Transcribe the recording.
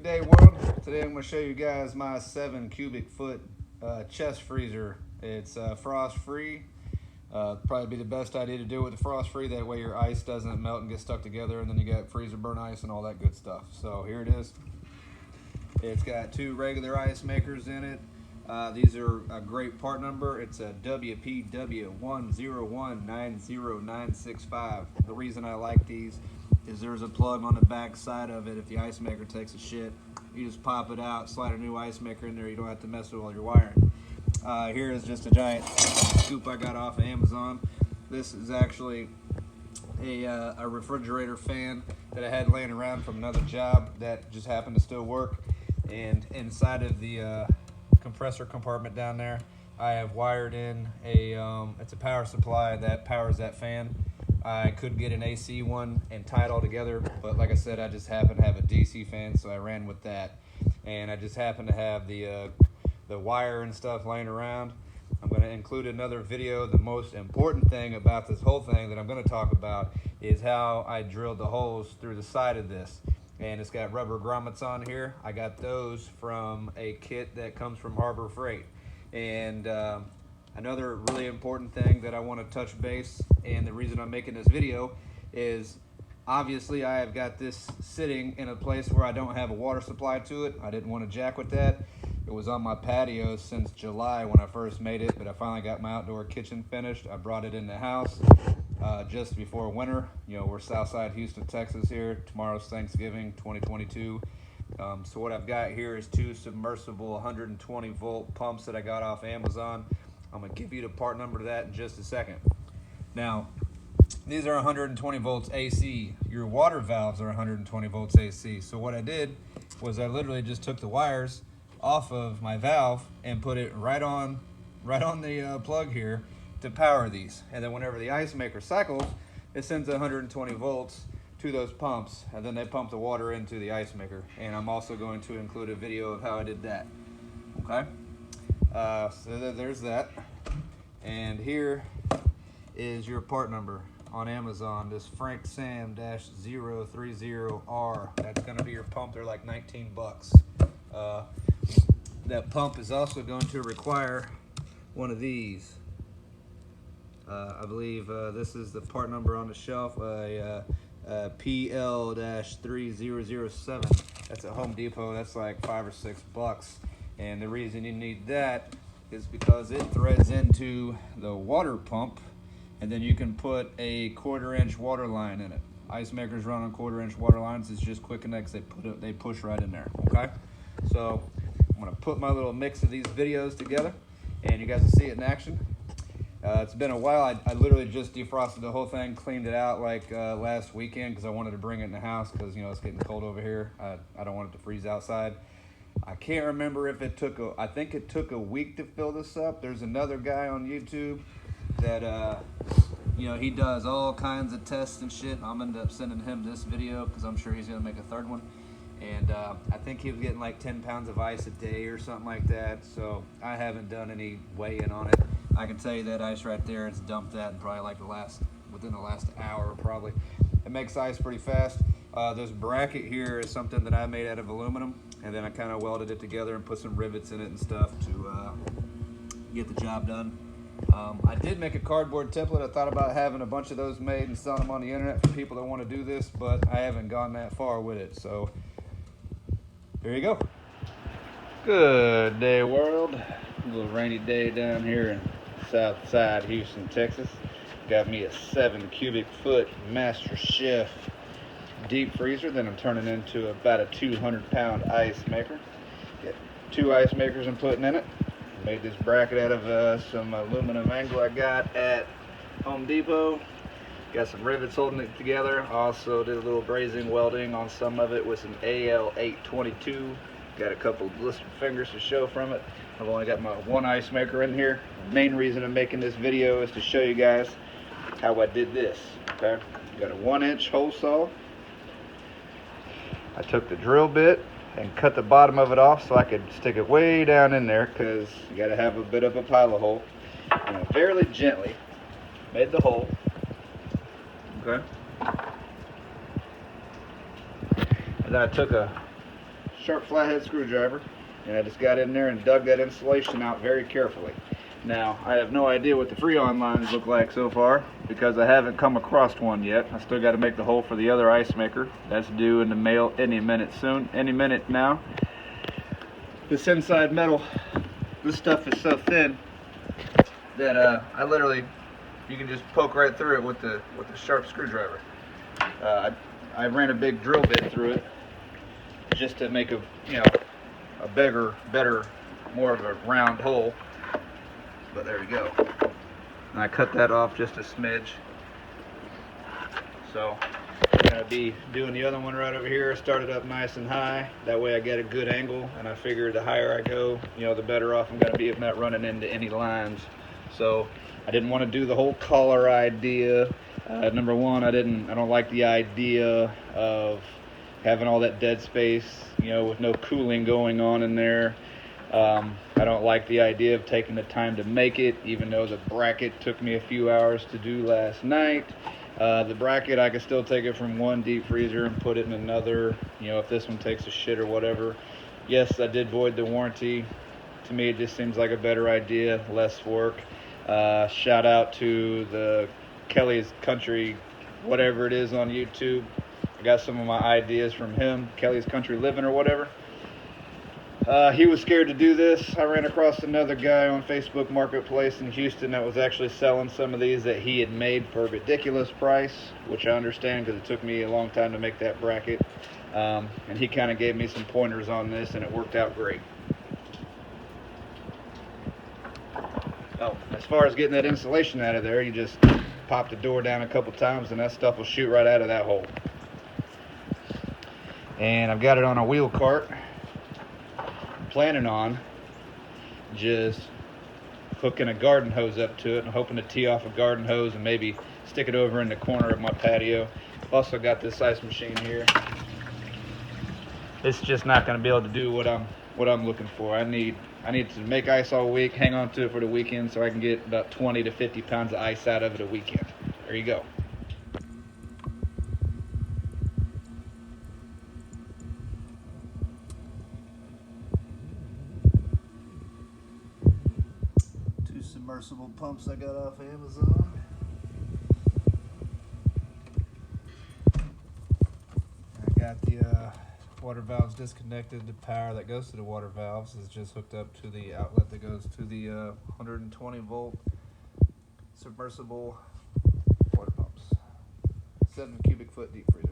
day, world. Today I'm going to show you guys my 7 cubic foot chest freezer. It's frost free. Probably be the best idea to do it with the frost free. That way your ice doesn't melt and get stuck together, and then you got freezer burn ice and all that good stuff. So here it is. It's got 2 regular ice makers in it. These are a great part number. It's a WPW10190965. The reason I like these is there's a plug on the back side of it. If the ice maker takes a shit, you just pop it out, slide a new ice maker in there. You don't have to mess with all your wiring. Here is just a giant scoop I got off of Amazon. This is actually a refrigerator fan that I had laying around from another job that just happened to still work. And inside of the compressor compartment down there, I have wired in it's a power supply that powers that fan. I could get an AC one and tie it all together, but like I said, I just happen to have a DC fan, so I ran with that. And I just happen to have the wire and stuff laying around. I'm going to include another video. The most important thing about this whole thing that I'm going to talk about is how I drilled the holes through the side of this. And it's got rubber grommets on here. I got those from a kit that comes from Harbor Freight. And another really important thing that I want to touch base, and the reason I'm making this video, is obviously I have got this sitting in a place where I don't have a water supply to it. I didn't want to jack with that. It was on my patio since July when I first made it, but I finally got my outdoor kitchen finished. I brought it in the house just before winter. You know, we're Southside Houston, Texas here. Tomorrow's Thanksgiving 2022. So what I've got here is 2 submersible 120 volt pumps that I got off Amazon. I'm going to give you the part number to that in just a second. Now, these are 120 volts AC. Your water valves are 120 volts AC. So what I did was I literally just took the wires off of my valve and put it right on the plug here to power these. And then whenever the ice maker cycles, it sends 120 volts to those pumps, and then they pump the water into the ice maker. And I'm also going to include a video of how I did that. Okay, so there's that. And here is your part number on Amazon, this Frank Sam-030R. That's going to be your pump. They're like 19 bucks. That pump is also going to require one of these. I believe this is the part number on the shelf, PL-3007. That's at Home Depot. That's like $5 or $6. And the reason you need that is because it threads into the water pump, and then you can put a 1/4-inch water line in it. Ice makers run on 1/4-inch water lines. It's just quick connects. They push right in there. Okay, so I'm gonna put my little mix of these videos together, and you guys will see it in action. It's been a while. I literally just defrosted the whole thing, cleaned it out like last weekend because I wanted to bring it in the house because, you know, it's getting cold over here. I don't want it to freeze outside. I can't remember if it took I think it took a week to fill this up. There's another guy on YouTube that you know, he does all kinds of tests and shit. I'm gonna end up sending him this video because I'm sure he's gonna make a third one. And I think he was getting like 10 pounds of ice a day or something like that. So I haven't done any weigh-in on it. I can tell you that ice right there, it's dumped that in probably like within the last hour probably. It makes ice pretty fast. This bracket here is something that I made out of aluminum, and then I kind of welded it together and put some rivets in it and stuff to get the job done. I did make a cardboard template. I thought about having a bunch of those made and selling them on the internet for people that want to do this, but I haven't gone that far with it. So there you go. Good day, world. A little rainy day down here in Southside Houston, Texas. Got me a 7 cubic foot Master Chef deep freezer that I'm turning into about a 200-pound ice maker. Got 2 ice makers I'm putting in it. Made this bracket out of some aluminum angle I got at Home Depot. Got some rivets holding it together. Also did a little brazing welding on some of it with some AL822. Got a couple blistered fingers to show from it. I've only got my 1 ice maker in here. The main reason I'm making this video is to show you guys how I did this. Okay, got a 1-inch hole saw. I took the drill bit and cut the bottom of it off so I could stick it way down in there, because you got to have a bit of a pilot hole. And I fairly gently made the hole. Okay. And then I took a sharp flathead screwdriver, and I just got in there and dug that insulation out very carefully. Now, I have no idea what the Freon lines look like so far because I haven't come across one yet. I still got to make the hole for the other ice maker. That's due in the mail any minute soon, any minute now. This inside metal, this stuff is so thin that I literally, you can just poke right through it with the sharp screwdriver. I ran a big drill bit through it just to make a bigger, better, more of a round hole. But there we go. And I cut that off just a smidge. So I'm gonna be doing the other one right over here. Start it up nice and high. That way I get a good angle, and I figure the higher I go, the better off I'm gonna be if not running into any lines. So I didn't want to do the whole collar idea. Number one, I don't like the idea of having all that dead space, with no cooling going on in there. I don't like the idea of taking the time to make it, even though the bracket took me a few hours to do last night. The bracket, I could still take it from one deep freezer and put it in another, if this one takes a shit or whatever. Yes, I did void the warranty. To me, it just seems like a better idea, less work. Shout out to the Kelly's Country, whatever it is on YouTube. I got some of my ideas from him, Kelly's Country Living or whatever. He was scared to do this. I ran across another guy on Facebook Marketplace in Houston that was actually selling some of these that he had made for a ridiculous price, which I understand because it took me a long time to make that bracket. And he kind of gave me some pointers on this, and it worked out great. Oh, as far as getting that insulation out of there, you just pop the door down a couple times and that stuff will shoot right out of that hole. And I've got it on a wheel cart. I'm planning on just hooking a garden hose up to it and hoping to tee off a garden hose and maybe stick it over in the corner of my patio. I've also got this ice machine here. It's just not going to be able to do what I'm looking for. I need to make ice all week, hang on to it for the weekend so I can get about 20 to 50 pounds of ice out of it a weekend. There you go. Two submersible pumps I got off Amazon. I got the water valves disconnected. The power that goes to the water valves is just hooked up to the outlet that goes to the 120 volt submersible water pumps. 7 cubic foot deep freezer.